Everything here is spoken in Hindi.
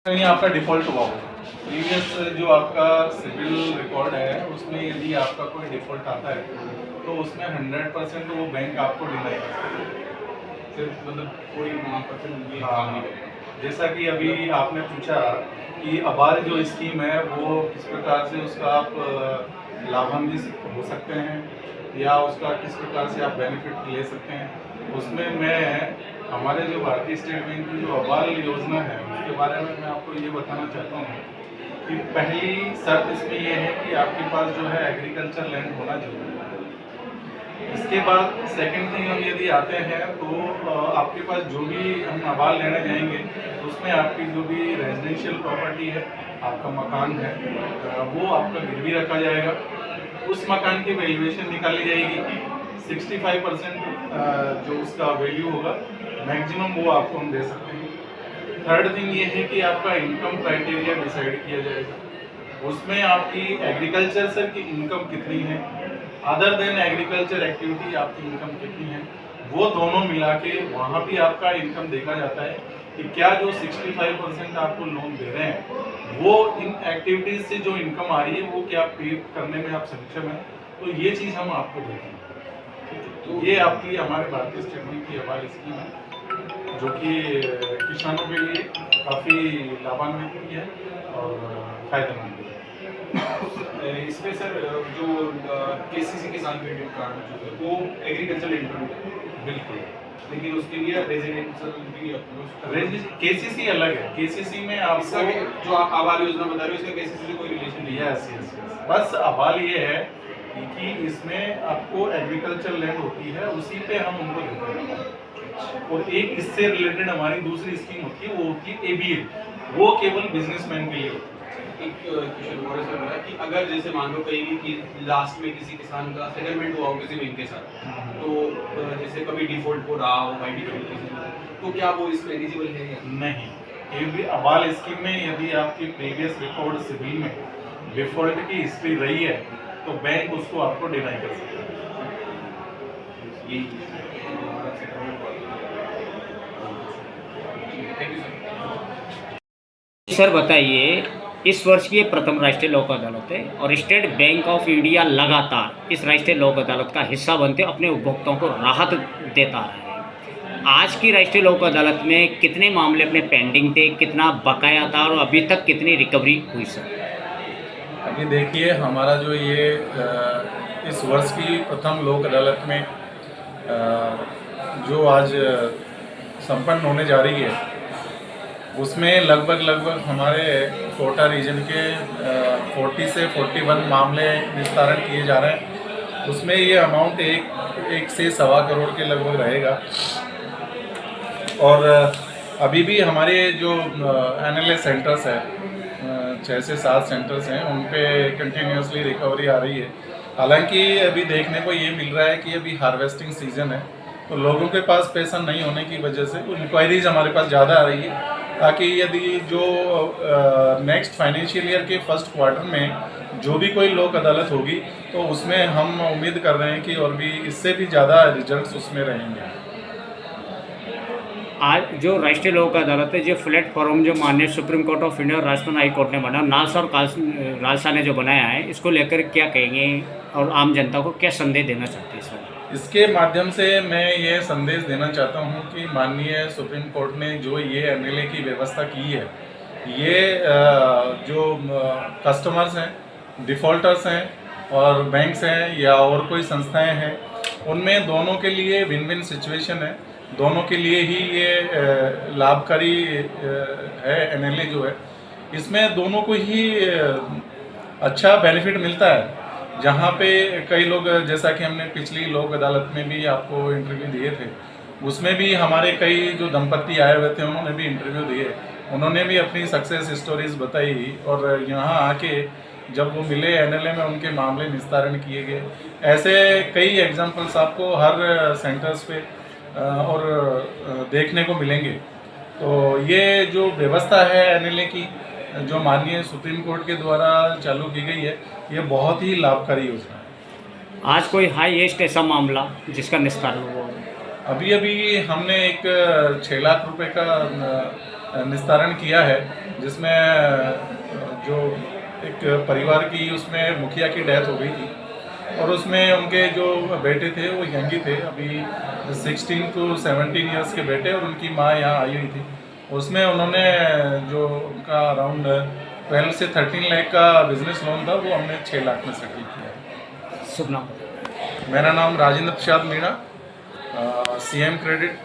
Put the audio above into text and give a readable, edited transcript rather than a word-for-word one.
कहीं आपका डिफ़ॉल्ट हुआ हो, प्रीवियस जो आपका सिविल रिकॉर्ड है उसमें यदि आपका कोई डिफ़ॉल्ट आता है तो उसमें 100% वो बैंक आपको डिनाई करता है। सिर्फ मतलब कोई वहाँ पर फिर ये हाँ काम हाँ, नहीं करेगा। जैसा कि अभी आपने पूछा कि आबाल जो स्कीम है वो किस प्रकार से उसका आप लाभान्वित हो सकते हैं या उसका किस प्रकार से आप बेनिफिट ले सकते हैं, उसमें मैं हमारे जो भारतीय स्टेट बैंक की जो आबाल योजना है उसके बारे में मैं आपको ये बताना चाहता हूँ कि पहली शर्त इसमें यह है कि आपके पास जो है एग्रीकल्चर लैंड होना जरूरी है। इसके बाद सेकंड थिंग हम यदि आते हैं तो आपके पास जो भी हम आबाल लेने जाएंगे उसमें आपकी जो भी रेजिडेंशियल प्रॉपर्टी है, आपका मकान है, वो आपका गिरवी रखा जाएगा। उस मकान की वैल्यूएशन निकाली जाएगी, 65% जो उसका वैल्यू होगा मैक्सिमम वो आपको हम दे सकते हैं। थर्ड थिंग ये है कि आपका इनकम क्राइटेरिया डिसाइड किया जाएगा, उसमें आपकी एग्रीकल्चर से की इनकम कितनी है, अदर देन एग्रीकल्चर एक्टिविटी आपकी इनकम कितनी है, वो दोनों मिला के वहाँ भी आपका इनकम देखा जाता है कि क्या जो 65% आपको लोन दे रहे हैं वो इन एक्टिविटीज़ से जो इनकम आ रही है वो क्या पे करने में आप सक्षम हैं, तो ये चीज़ हम आपको देते हैं। तो ये आपकी हमारे भारतीय स्टेट बैंक की आबाल स्कीम है जो कि किसानों के लिए काफ़ी लाभान्वित भी है और फायदेमंद भी है। इसमें सर जो केसीसी किसान क्रेडिट कार्ड जो है वो एग्रीकल्चर इंटरव्यू है बिल्कुल, लेकिन उसके लिए रेजिडेंशियल भी केसीसी अलग है, केसीसी में इसका आपको जो आप आबाल योजना बता रहे हो इसका केसीसी से कोई रिलेशन नहीं है। यस यस यस, बस आबाल ये है कि इसमें आपको एग्रीकल्चर लैंड होती है उसी पे हम उनको देते हैं। और एक इससे रिलेटेड हमारी दूसरी स्कीम होती है वो होती है एबीएल, वो केवल बिजनेसमैन के लिए होती है। एक क्वेश्चन और सर मेरा कि अगर जैसे मान लो कहीं भी कि लास्ट में किसी किसान का सेटलमेंट हुआ हो किसी बैंक के साथ, तो जैसे कभी डिफॉल्ट हो रहा हो बाई डिफॉल्ट किसी का, तो क्या वो इसमें एलिजिबल है या नहीं, ये भी आबाल स्कीम में यदि आपकी प्रीवियस रिकॉर्ड सिविल में डिफॉल्ट की हिस्ट्री रही है तो बैंक उसको आपको डिनाई कर सकता है। ये थैंक यू सर। सर बताइए, इस वर्ष की ये प्रथम राष्ट्रीय लोक अदालत है और स्टेट बैंक ऑफ इंडिया लगातार इस राष्ट्रीय लोक अदालत का हिस्सा बनते अपने उपभोक्ताओं को राहत देता रहा है। आज की राष्ट्रीय लोक अदालत में कितने मामले अपने पेंडिंग थे, कितना बकाया था और अभी तक कितनी रिकवरी हुई सर? अभी देखिए हमारा जो ये इस वर्ष की प्रथम लोक अदालत में जो आज संपन्न होने जा रही है उसमें लगभग हमारे कोटा रीजन के 40 से 41 मामले निस्तारण किए जा रहे हैं। उसमें ये अमाउंट एक से 1.25 करोड़ के लगभग रहेगा। और अभी भी हमारे जो एनएलए सेंटर्स है 6 से 7 सेंटर्स हैं उन पे कंटिन्यूसली रिकवरी आ रही है। हालांकि अभी देखने को ये मिल रहा है कि अभी हार्वेस्टिंग सीजन है तो लोगों के पास पैसा नहीं होने की वजह से इंक्वायरीज हमारे पास ज़्यादा आ रही है, ताकि यदि जो नेक्स्ट फाइनेंशियल ईयर के फर्स्ट क्वार्टर में जो भी कोई लोक अदालत होगी तो उसमें हम उम्मीद कर रहे हैं कि और भी इससे भी ज़्यादा रिजल्ट्स उसमें रहेंगे। आज जो राष्ट्रीय लोक अदालत है, जो प्लेटफॉर्म जो माननीय सुप्रीम कोर्ट ऑफ इंडिया और राजस्थान हाई कोर्ट ने बना, नालसा और राजस्थान ने जो बनाया है, इसको लेकर क्या कहेंगे और आम जनता को क्या संदेश देना चाहते हैं सर? इसके माध्यम से मैं ये संदेश देना चाहता हूँ कि माननीय सुप्रीम कोर्ट ने जो ये एनएलए की व्यवस्था की है, ये जो कस्टमर्स हैं, डिफ़ॉल्टर्स हैं और बैंक्स हैं या और कोई संस्थाएं हैं, उनमें दोनों के लिए विन विन सिचुएशन है। दोनों के लिए ही ये लाभकारी है एनएलए जो है, इसमें दोनों को ही अच्छा बेनिफिट मिलता है। जहाँ पे कई लोग, जैसा कि हमने पिछली लोक अदालत में भी आपको इंटरव्यू दिए थे, उसमें भी हमारे कई जो दंपत्ति आए हुए थे उन्होंने भी इंटरव्यू दिए, उन्होंने भी अपनी सक्सेस स्टोरीज बताई और यहाँ आके जब वो मिले एनएलए में उनके मामले निस्तारण किए गए। ऐसे कई एग्जांपल्स आपको हर सेंटर्स पे और देखने को मिलेंगे। तो ये जो व्यवस्था है एनएलए की जो माननीय सुप्रीम कोर्ट के द्वारा चालू की गई है, ये बहुत ही लाभकारी योजना है। आज कोई हाईएस्ट ऐसा मामला जिसका निस्तारण हुआ? अभी हमने एक 6 लाख रुपए का निस्तारण किया है जिसमें जो एक परिवार की उसमें मुखिया की डेथ हो गई थी और उसमें उनके जो बेटे थे वो यंगी थे, अभी 16 to 17 इयर्स के बेटे, और उनकी माँ यहाँ आई हुई थी। उसमें उन्होंने जो उनका अराउंड 12 से 13 लाख का बिजनेस लोन था वो हमने 6 लाख में सेटल किया। शुभ नाम। मेरा नाम राजेंद्र प्रसाद मीणा, CM क्रेडिट